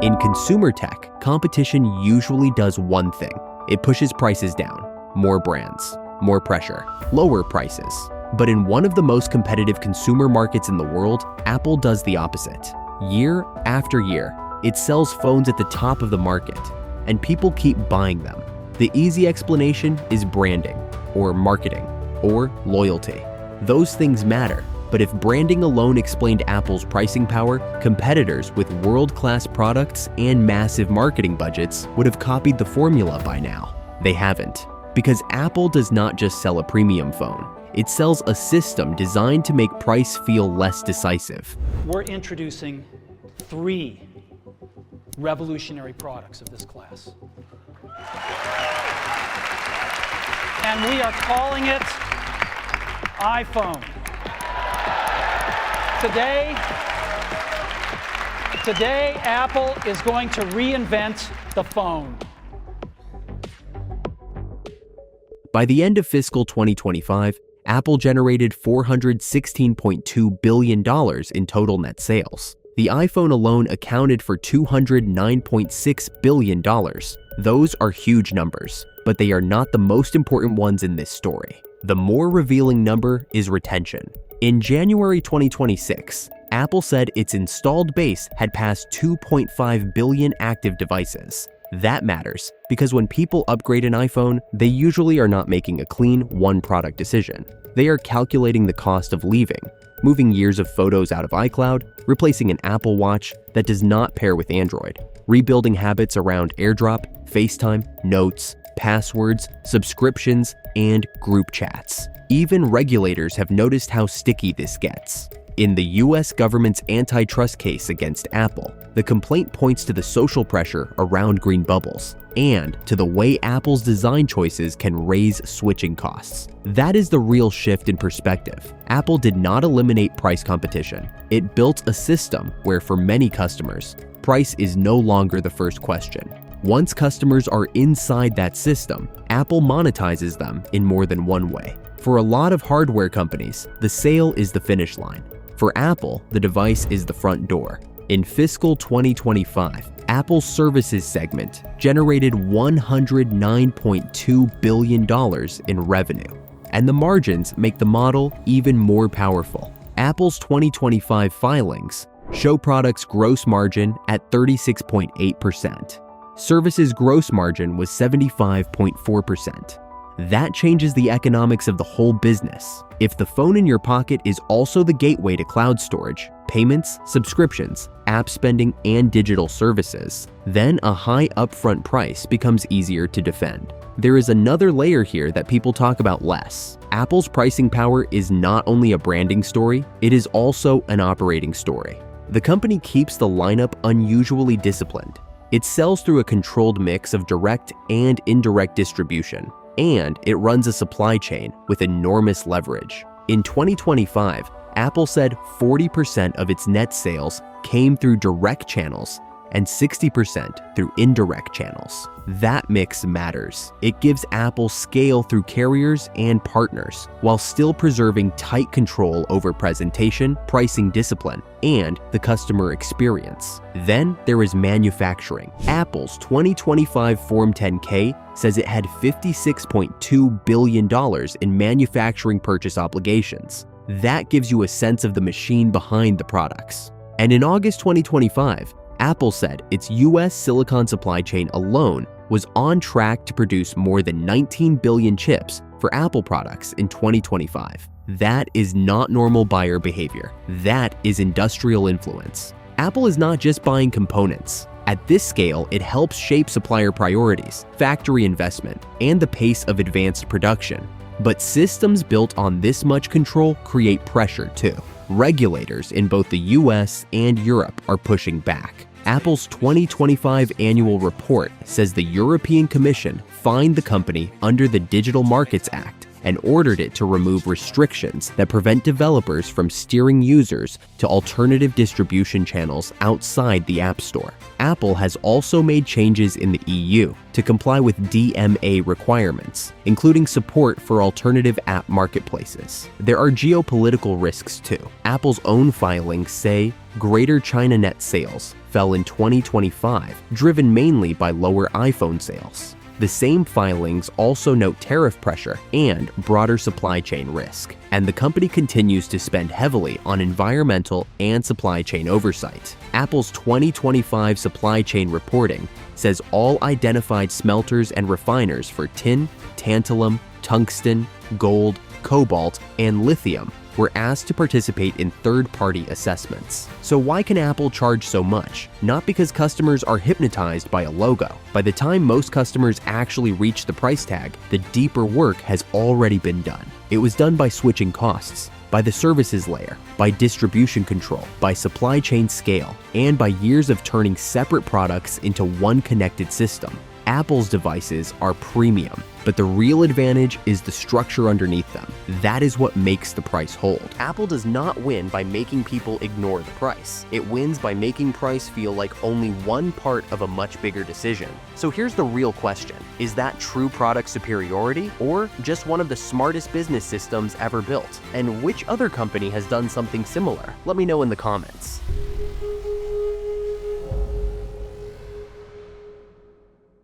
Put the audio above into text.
In consumer tech, competition usually does one thing. It pushes prices down. More brands, more pressure, lower prices. But in one of the most competitive consumer markets in the world, Apple does the opposite. Year after year, it sells phones at the top of the market, and people keep buying them. The easy explanation is branding, or marketing, or loyalty. Those things matter, but if branding alone explained Apple's pricing power, competitors with world-class products and massive marketing budgets would have copied the formula by now. They haven't, because Apple does not just sell a premium phone. It sells a system designed to make price feel less decisive. We're introducing 3 revolutionary products of this class. And we are calling it iPhone. Today, Apple is going to reinvent the phone. By the end of fiscal 2025, Apple generated $416.2 billion in total net sales. The iPhone alone accounted for $209.6 billion. Those are huge numbers, but they are not the most important ones in this story. The more revealing number is retention. In January 2026, Apple said its installed base had passed 2.5 billion active devices. That matters because when people upgrade an iPhone, they usually are not making a clean one-product decision. They are calculating the cost of leaving, moving years of photos out of iCloud, replacing an Apple Watch that does not pair with Android, rebuilding habits around AirDrop, FaceTime, Notes, passwords, subscriptions, and group chats. Even regulators have noticed how sticky this gets. In the US government's antitrust case against Apple, the complaint points to the social pressure around green bubbles and to the way Apple's design choices can raise switching costs. That is the real shift in perspective. Apple did not eliminate price competition. It built a system where, for many customers, price is no longer the first question. Once customers are inside that system, Apple monetizes them in more than one way. For a lot of hardware companies, the sale is the finish line. For Apple, the device is the front door. In fiscal 2025, Apple's services segment generated $109.2 billion in revenue, and the margins make the model even more powerful. Apple's 2025 filings show products gross margin at 36.8%. Services gross margin was 75.4%. That changes the economics of the whole business. If the phone in your pocket is also the gateway to cloud storage, payments, subscriptions, app spending, and digital services, then a high upfront price becomes easier to defend. There is another layer here that people talk about less. Apple's pricing power is not only a branding story, it is also an operating story. The company keeps the lineup unusually disciplined. It sells through a controlled mix of direct and indirect distribution, and it runs a supply chain with enormous leverage. In 2025, Apple said 40% of its net sales came through direct channels and 60% through indirect channels. That mix matters. It gives Apple scale through carriers and partners, while still preserving tight control over presentation, pricing discipline, and the customer experience. Then there is manufacturing. Apple's 2025 Form 10-K says it had $56.2 billion in manufacturing purchase obligations. That gives you a sense of the machine behind the products. And in August 2025, Apple said its US silicon supply chain alone was on track to produce more than 19 billion chips for Apple products in 2025. That is not normal buyer behavior. That is industrial influence. Apple is not just buying components. At this scale, it helps shape supplier priorities, factory investment, and the pace of advanced production. But systems built on this much control create pressure too. Regulators in both the US and Europe are pushing back. Apple's 2025 annual report says the European Commission fined the company under the Digital Markets Act and ordered it to remove restrictions that prevent developers from steering users to alternative distribution channels outside the App Store. Apple has also made changes in the EU to comply with DMA requirements, including support for alternative app marketplaces. There are geopolitical risks too. Apple's own filings say Greater China net sales fell in 2025, driven mainly by lower iPhone sales. The same filings also note tariff pressure and broader supply chain risk, and the company continues to spend heavily on environmental and supply chain oversight. Apple's 2025 supply chain reporting says all identified smelters and refiners for tin, tantalum, tungsten, gold, cobalt, and lithium were asked to participate in third-party assessments. So why can Apple charge so much? Not because customers are hypnotized by a logo. By the time most customers actually reach the price tag, the deeper work has already been done. It was done by switching costs, by the services layer, by distribution control, by supply chain scale, and by years of turning separate products into one connected system. Apple's devices are premium, but the real advantage is the structure underneath them. That is what makes the price hold. Apple does not win by making people ignore the price. It wins by making price feel like only one part of a much bigger decision. So here's the real question. Is that true product superiority or just one of the smartest business systems ever built? And which other company has done something similar? Let me know in the comments.